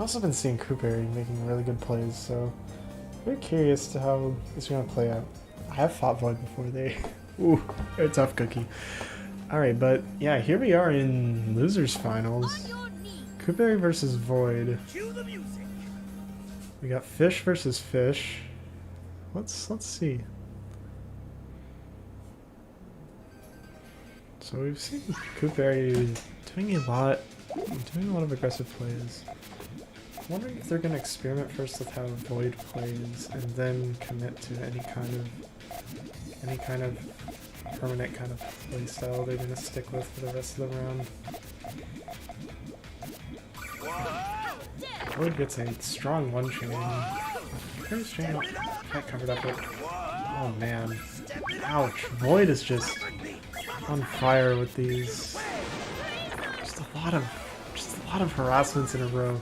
also been seeing Koopary making really good plays, so very curious to how this is going to play out. I have fought Void before. Ooh, they're a tough cookie. Alright, but yeah, here we are in losers finals. Koopary versus Void. We got Fish versus Fish. Let's see. So we've seen Koopary doing a lot of aggressive plays. I'm wondering if they're gonna experiment first with how Void plays and then commit to any kind of permanent kind of play style they're gonna stick with for the rest of the round. Void gets a strong one chain. Koopari's chain not quite covered up with. Oh man. Ouch. Void is just on fire with these. Just a lot of harassments in a row.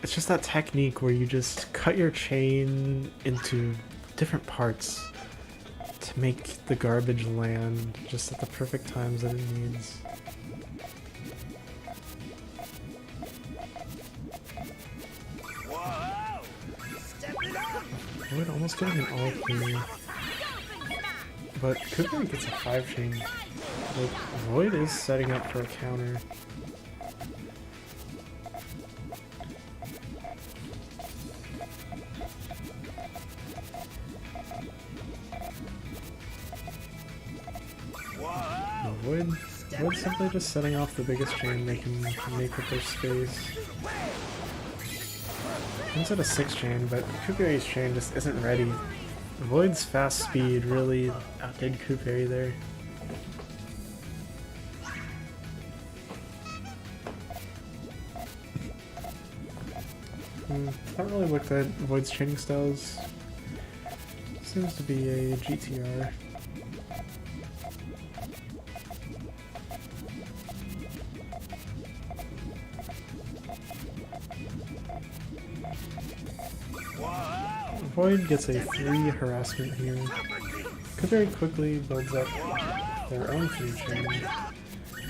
It's just that technique where you just cut your chain into different parts to make the garbage land just at the perfect times that it needs. Void almost getting an all clear. But Koopary gets a 5 chain. Like, Void is setting up for a counter. Void simply just setting off the biggest chain they can make with their space. Comes at a 6 chain, but Koopary's chain just isn't ready. Void's fast speed really outdid Koopary there. Haven't really looked at Void's chaining styles. Seems to be a GTR. Void gets a 3 harassment here. Koopary quickly builds up their own 3 chain.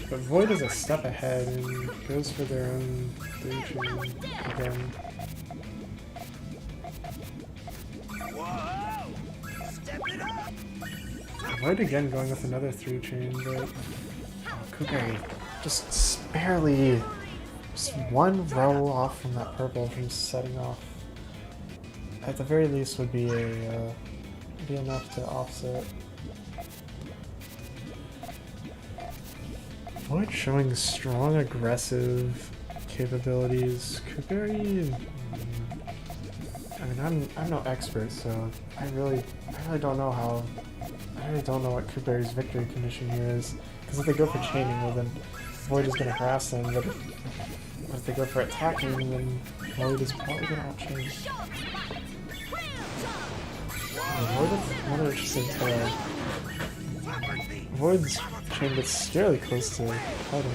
But Void is a step ahead and goes for their own 3 chain again. Void again going with another 3 chain, but Koopary just barely, just one row off from that purple from setting off. At the very least would be enough to offset. Void showing strong aggressive capabilities. Koopary, I mean, I'm no expert, so I really don't know what Koopary's victory condition here is. Because if they go for chaining, well then Void is going to harass them, but if they go for attacking, then Void is probably going to out-chain. Void is another interesting tail. Void's chain gets fairly close to cutting.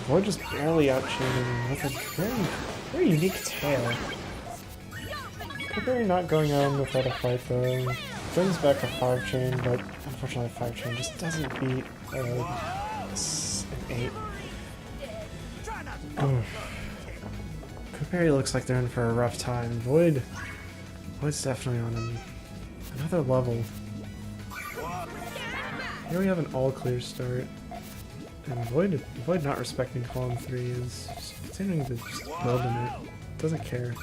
Void just barely out-chaining with a very unique tail. Koopary not going on without a fight though. Brings back a 5 chain, but unfortunately 5 chain just doesn't beat an 8. Koopary looks like they're in for a rough time. Void's definitely on another level. Here we have an all clear start. And Void not respecting column 3 is just continuing to just build in it. Doesn't care.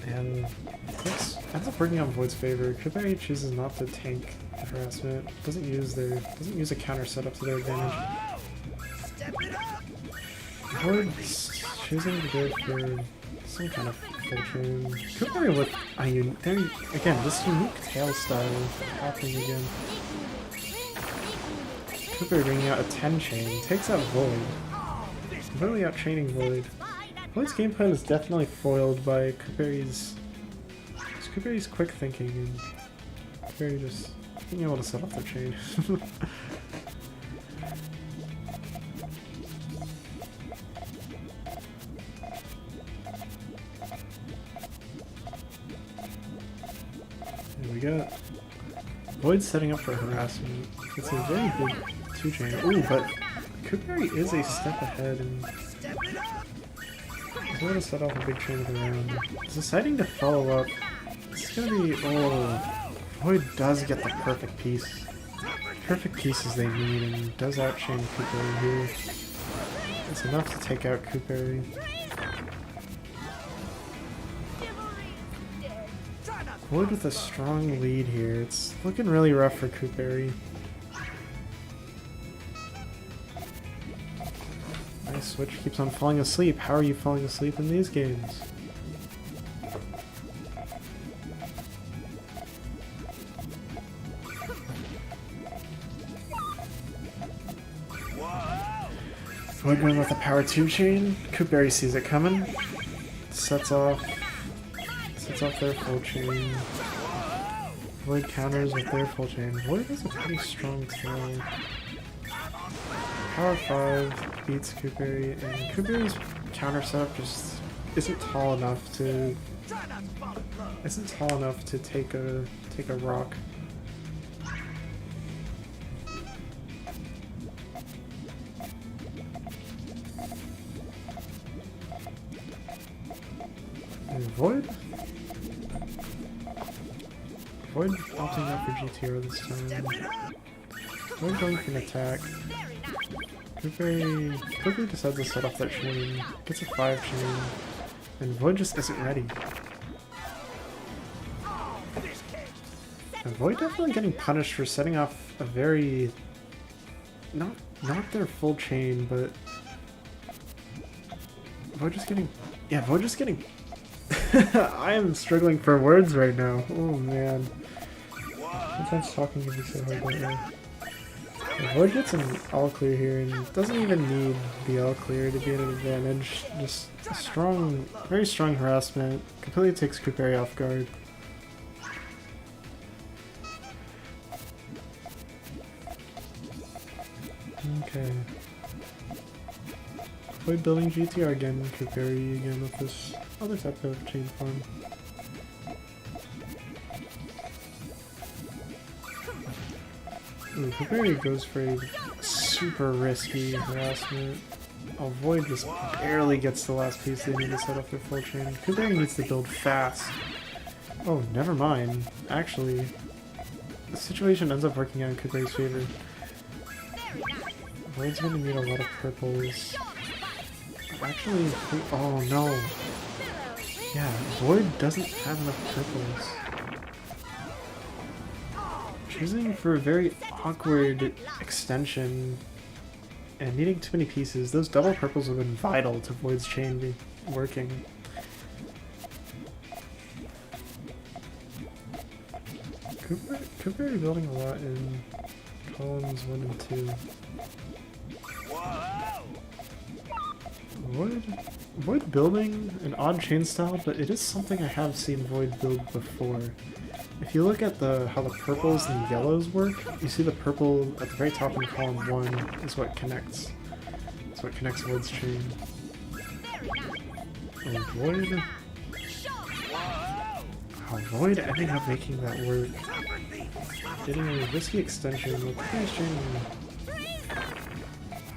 And this ends up working out in Void's favor. Koopary chooses not to tank the harassment. Doesn't use a counter setup to their advantage. Void's choosing to go for some kind of full chain. Koopary with again, this unique tail style happening again. Koopary bringing out a 10 chain, takes out Void. Really out-chaining Void. Void's game plan is definitely foiled by Koopary's quick thinking and Koopary just being able to set up their chain. Here we go. Void's setting up for harassment. It's a very big 2 chain. Ooh, but Koopary is a step ahead and he's going to set off a big chain of the round. He's deciding to follow up. It's going to be... Oh, Void does get the perfect piece. Perfect pieces they need and does outchain Koopary here. It's enough to take out Koopary. Void with a strong lead here. It's looking really rough for Koopary. Nice switch, keeps on falling asleep. How are you falling asleep in these games? Void going with a power 2 chain. Koopary sees it coming. Sets off their full chain. Void counters with their full chain. Void has a pretty strong tail. Power 5 beats Koopary, and Koopary's counter setup just isn't tall enough to take a rock. And Void opting out for GTR this time. Void going for an attack. Koopary quickly decides to set off that chain, gets a 5 chain, and Void just isn't ready. And Void definitely getting punished for setting off a very... not their full chain, but... Void just getting... Yeah, Void just getting... I am struggling for words right now. Oh man. Sometimes talking can be so hard right now. Void gets an all clear here and doesn't even need the all clear to be at an advantage. Just a strong, very strong harassment. Completely takes Koopary off guard. Okay. Void building GTR again, Koopary again with this other type of chain form. Ooh, Koopary goes for a super risky harassment. Oh, Void just barely gets the last piece they need to set off their full chain. Koopary needs to build fast. Oh, never mind. Actually, the situation ends up working out in Koopary's favor. Void's gonna need a lot of purples. Actually, oh no. Yeah, Void doesn't have enough purples. Choosing for a very awkward extension and needing too many pieces, those double purples would have been vital to Void's chain be working. Koopary building a lot in columns 1 and 2. Void building an odd chain style, but it is something I have seen Void build before. If you look at how the purples and the yellows work, you see the purple at the very top in column 1 is what connects. It's what connects Void's chain. Oh, Void. Oh, Void ending up making that work. Getting a risky extension with Koopary's chain.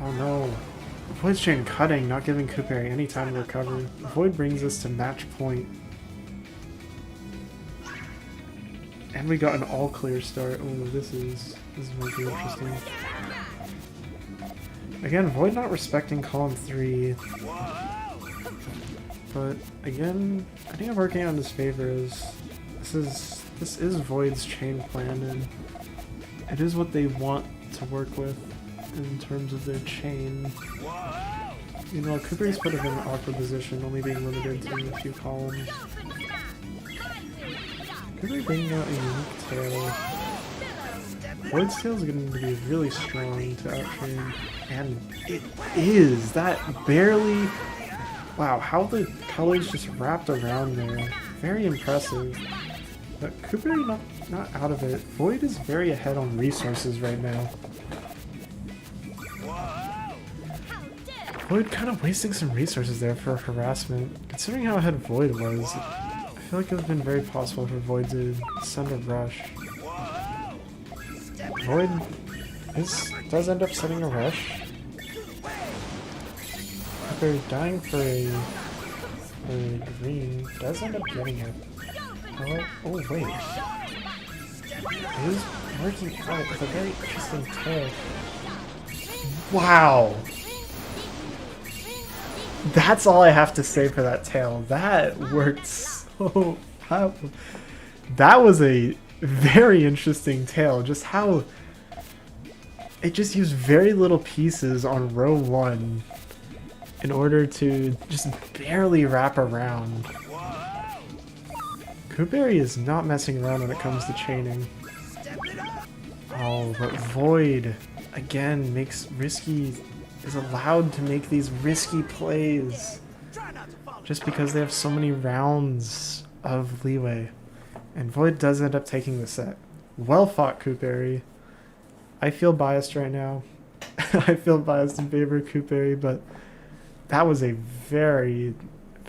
Oh no. Void's chain cutting, not giving Koopary any time to recover. Void brings us to match point. And we got an all clear start. Oh, this might be interesting. Again, Void not respecting column 3. But again, I think I'm working out in his favor as this is Void's chain plan, and it is what they want to work with in terms of their chain. Meanwhile, Koopary's put him in an awkward position, only being limited to a few columns. Koopary bringing out a unique tail. Void's tail is going to be really strong to outtrain, and it is! That barely... Wow, how the colors just wrapped around there. Very impressive. But Koopary not out of it. Void is very ahead on resources right now. Void kind of wasting some resources there for harassment. Considering how ahead Void was, I feel like it would have been very possible for Void to send a rush. Void does end up sending a rush. Koopary dying for a green does end up getting it. Oh wait. It is working out with a very interesting tail. Wow! That's all I have to say for that tail. That worked so... That was a very interesting tail. Just how... It just used very little pieces on row 1 in order to just barely wrap around. Koopary is not messing around when it comes to chaining. Oh, but Void, again, is allowed to make these risky plays just because they have so many rounds of leeway. And Void does end up taking the set. Well fought, Koopary. I feel biased right now. I feel biased in favor of Koopary, but that was a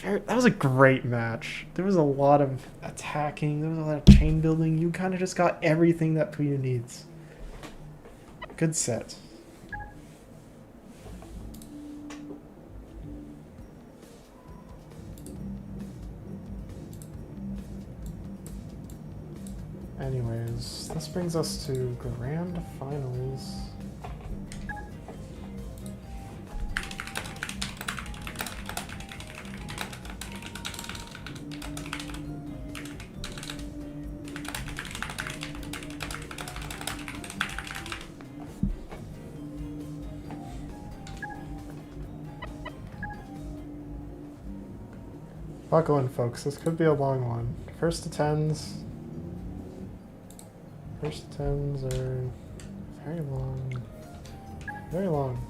that was a great match. There was a lot of attacking, there was a lot of chain building. You kind of just got everything that Puyo needs. Good set. Anyways, this brings us to grand finals. Buckle in, folks. This could be a long one. First to tens. First tens are very long. Very long.